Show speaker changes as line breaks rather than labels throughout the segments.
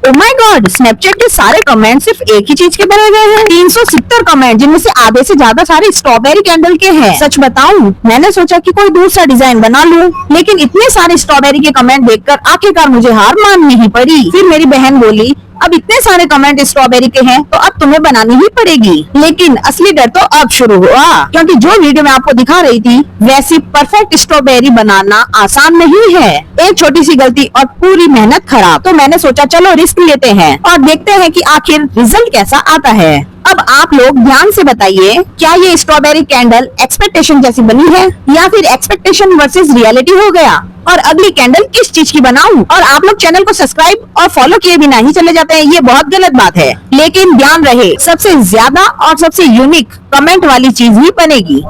Oh my God, Snapchat के सारे comment सिर्फ एक ही चीज के भरे गए हैं। 370 कमेंट, जिनमें से आधे से ज्यादा सारे स्ट्रॉबेरी कैंडल के हैं। सच बताऊं, मैंने सोचा कि कोई दूसरा डिजाइन बना लूं, लेकिन इतने सारे स्ट्रॉबेरी के कमेंट देखकर आखिरकार मुझे हार माननी ही पड़ी। फिर मेरी बहन बोली, अब इतने सारे कमेंट स्ट्रॉबेरी के हैं तो अब तुम्हें बनानी ही पड़ेगी। लेकिन असली डर तो अब शुरू हुआ, क्योंकि जो वीडियो मैं आपको दिखा रही थी वैसी परफेक्ट स्ट्रॉबेरी बनाना आसान नहीं है। एक छोटी सी गलती और पूरी मेहनत खराब। तो मैंने सोचा चलो रिस्क लेते हैं और देखते हैं कि आखिर रिजल्ट कैसा आता है। अब आप लोग ध्यान से बताइए, क्या ये स्ट्रॉबेरी कैंडल एक्सपेक्टेशन जैसी बनी है या फिर एक्सपेक्टेशन वर्सेस रियलिटी हो गया? और अगली कैंडल किस चीज की बनाऊं? और आप लोग चैनल को सब्सक्राइब और फॉलो किए बिना ही चले जाते हैं, ये बहुत गलत बात है। लेकिन ध्यान रहे, सबसे ज्यादा और सबसे यूनिक कमेंट वाली चीज ही बनेगी।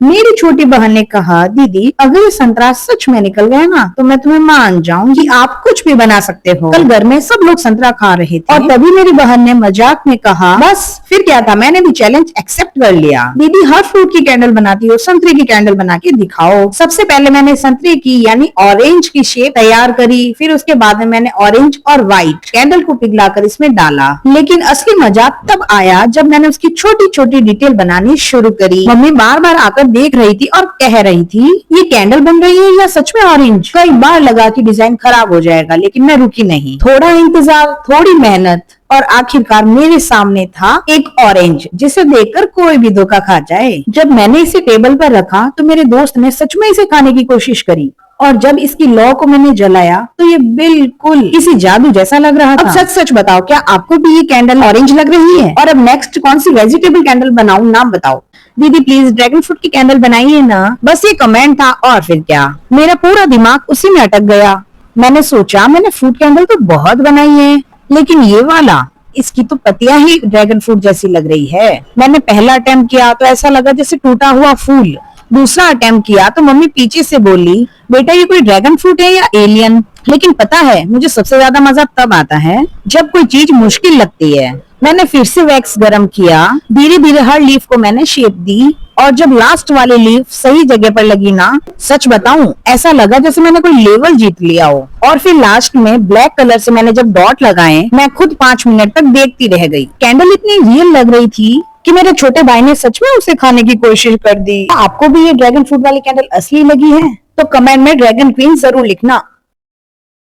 मेरी छोटी बहन ने कहा, दीदी अगर ये संतरा सच में निकल गया ना तो मैं तुम्हें मान जाऊं कि आप कुछ भी बना सकते हो। कल घर में सब लोग संतरा खा रहे थे और तभी मेरी बहन ने मजाक में कहा, बस फिर क्या था, मैंने भी चैलेंज एक्सेप्ट कर लिया। दीदी हर फ्रूट की कैंडल बनाती हो, संतरे की कैंडल बना के दिखाओ। सबसे पहले मैंने संतरे की यानी ऑरेंज की शेप तैयार करी, फिर उसके बाद में मैंने ऑरेंज और व्हाइट कैंडल को पिघलाकर इसमें डाला। लेकिन असली मजा तब आया जब मैंने उसकी छोटी छोटी डिटेल बनानी शुरू करी। मम्मी बार बार आकर देख रही थी और कह रही थी, ये कैंडल बन रही है या सच में ऑरेंज? कई बार लगा कि डिजाइन खराब हो जाएगा, लेकिन मैं रुकी नहीं। थोड़ा इंतजार, थोड़ी मेहनत और आखिरकार मेरे सामने था एक ऑरेंज, जिसे देखकर कोई भी धोखा खा जाए। जब मैंने इसे टेबल पर रखा तो मेरे दोस्त ने सच में इसे खाने की कोशिश करी और जब इसकी लौ को मैंने जलाया तो ये बिल्कुल किसी जादू जैसा लग रहा था। अब सच सच बताओ, क्या आपको भी ये कैंडल ऑरेंज लग रही है? और अब नेक्स्ट कौन सी वेजिटेबल कैंडल बनाऊं, नाम बताओ। दीदी प्लीज ड्रैगन फ्रूट की कैंडल बनाइए ना। बस ये कमेंट था और फिर क्या, मेरा पूरा दिमाग उसी में अटक गया। मैंने सोचा मैंने फ्रूट कैंडल तो बहुत बनाई है, लेकिन ये वाला, इसकी तो पत्तियां ही ड्रैगन फ्रूट जैसी लग रही है। मैंने पहला अटेम्प्ट किया तो ऐसा लगा जैसे टूटा हुआ फूल। दूसरा अटेम्प्ट किया तो मम्मी पीछे से बोली, बेटा ये कोई ड्रैगन फ्रूट है या एलियन? लेकिन पता है मुझे सबसे ज्यादा मजा तब आता है जब कोई चीज मुश्किल लगती है। मैंने फिर से वैक्स गरम किया, धीरे धीरे हर लीफ को मैंने शेप दी और जब लास्ट वाली लीफ सही जगह पर लगी ना, सच बताऊं ऐसा लगा जैसे मैंने कोई लेवल जीत लिया हो। और फिर लास्ट में ब्लैक कलर से मैंने जब डॉट लगाए, मैं खुद 5 मिनट तक देखती रह गई। कैंडल इतनी रियल लग रही थी कि मेरे छोटे भाई ने सच में उसे खाने की कोशिश कर दी। आपको भी ये ड्रैगन फ्रूट वाली कैंडल असली लगी है तो कमेंट में ड्रैगन क्वीन जरूर लिखना।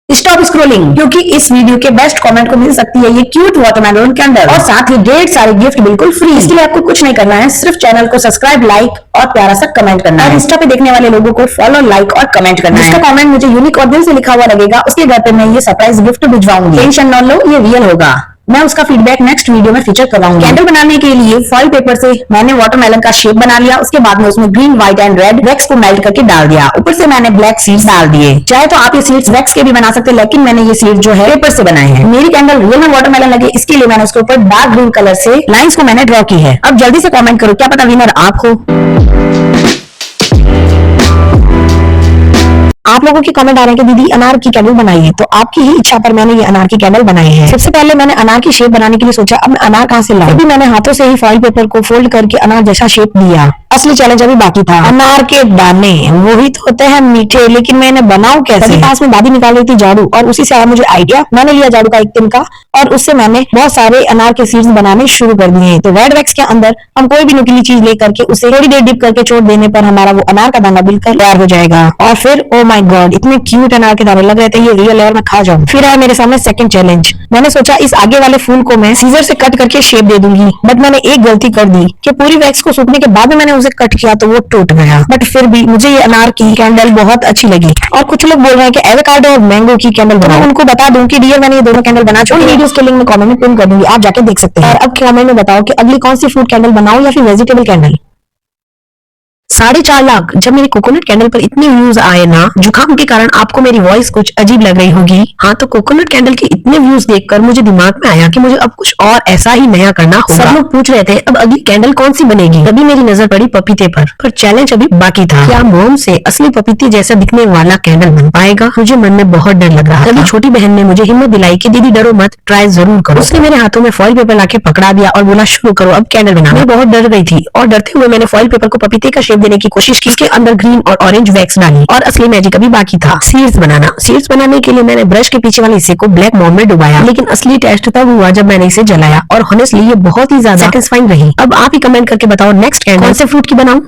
स्टॉप स्क्रोलिंग, क्योंकि इस वीडियो के बेस्ट कमेंट को मिल सकती है ये क्यूट वाटरमेलन कैंडल और साथ ही ढेर सारे गिफ्ट बिल्कुल फ्री। इसके लिए आपको कुछ नहीं करना है, सिर्फ चैनल को सब्सक्राइब, लाइक और प्यारा सा कमेंट करना है। इंस्टा पे देखने वाले लोगों को फॉलो, लाइक और कमेंट करना है। जिसका कमेंट मुझे यूनिक और दिल से लिखा हुआ लगेगा उसके घर पे मैं ये सरप्राइज गिफ्ट भिजवाऊंगी। टेंशन न लो, ये रियल होगा। मैं उसका फीडबैक नेक्स्ट वीडियो में फीचर करवाऊंगी। कैंडल बनाने के लिए फॉइल पेपर से मैंने वाटरमेलन का शेप बना लिया। उसके बाद में उसमें green, white and red wax को मेल्ट करके डाल दिया। ऊपर से मैंने ब्लैक सीड्स डाल दिए। चाहे तो आप ये सीड्स वैक्स के भी बना सकते हैं, लेकिन मैंने ये सीड्स जो है पेपर से बनाए हैं। मेरी कैंडल रियल में वाटरमेलन लगे, इसके लिए मैंने उसके ऊपर डार्क ग्रीन कलर से लाइन्स को मैंने ड्रॉ की है। अब जल्दी से कॉमेंट करो, क्या पता विनर आप हो। आप लोगों के कमेंट आ रहे हैं कि दीदी अनार की कैंडल बनाई है, तो आपकी ही इच्छा पर मैंने ये अनार की कैंडल बनाई है। सबसे पहले मैंने अनार की शेप बनाने के लिए सोचा अब मैं अनार कहाँ से लाऊं। मैंने हाथों से ही फॉइल पेपर को फोल्ड करके अनार जैसा शेप दिया। असली चैलेंज अभी बाकी था। अनार के दाने वही तो होते हैं मीठे, लेकिन मैं इन्हें बनाऊं कैसे? पास में दादी निकाल रही थी झाड़ू और उसी से आया मुझे आइडिया। मैंने लिया झाड़ू का एक तिनका और उससे मैंने बहुत सारे अनार के सीड्स बनाने शुरू कर दिए। तो रेड वैक्स के अंदर हम कोई भी नुकीली चीज लेकर के उसे थोड़ी देर डिप करके छोड़ देने पर हमारा वो अनार का दाना बिल्कुल तैयार हो जाएगा। और फिर ओ माय गॉड, इतने क्यूट अनार के दाने लग रहे थे, ये रियल है, मैं खा जाऊं। फिर आया मेरे सामने सेकंड चैलेंज। मैंने सोचा इस आगे वाले फूल को मैं सीजर से कट करके शेप दे दूंगी, बट मैंने एक गलती कर दी कि पूरी वैक्स को सूखने के बाद में मैंने उसे कट किया तो वो टूट गया। बट फिर भी मुझे ये अनार की कैंडल बहुत अच्छी लगी। और कुछ लोग बोल रहे हैं कि एवोकाडो और मैंगो की कैंडल बनाओ। उनको बता दूं कि रियल मैंने ये दोनों कैंडल बना चुकी हूं। वीडियोस के लिंक में कमेंट में पिन कर दूंगी, आप जाके देख सकते हैं। और अब कमेंट में बताओ कि अगली कौन सी फ्रूट कैंडल बनाओ या फिर वेजिटेबल कैंडल। 4.5 लाख जब मेरी कोकोनट कैंडल पर इतने व्यूज आए ना, जुकाम के कारण आपको मेरी वॉइस कुछ अजीब लग रही होगी। हाँ, तो कोकोनट कैंडल के इतने व्यूज देखकर मुझे दिमाग में आया कि मुझे अब कुछ और ऐसा ही नया करना होगा। सब लोग पूछ रहे थे अब अगली कैंडल कौन सी बनेगी, तभी मेरी नजर पड़ी पपीते पर चैलेंज अभी बाकी था। क्या मोम से असली पपीते जैसा दिखने वाला कैंडल बन पाएगा? मुझे मन में बहुत डर लग रहा था। तभी छोटी बहन ने मुझे हिम्मत दिलाई कि दीदी डरो मत, ट्राई जरूर करो। उसने मेरे हाथों में फॉइल पेपर लाके पकड़ा दिया और बोला शुरू करो अब कैंडल बनाना। मैं बहुत डर गई थी और डरते हुए मैंने फॉइल पेपर को पपीते का शेप
देने की कोशिश की, इसके अंदर ग्रीन और ऑरेंज वैक्स डाली और असली मैजिक अभी बाकी था, सीड्स बनाना। सीड्स बनाने के लिए मैंने ब्रश के पीछे वाले हिस्से को ब्लैक मोम में डुबाया, लेकिन असली टेस्ट तब हुआ जब मैंने इसे जलाया और ऑनेस्टली ये बहुत ही ज्यादा सेटिस्फाइंग रही। अब आप ही कमेंट करके बताओ नेक्स्ट कैंडल कौन से फ्रूट की बनाऊं।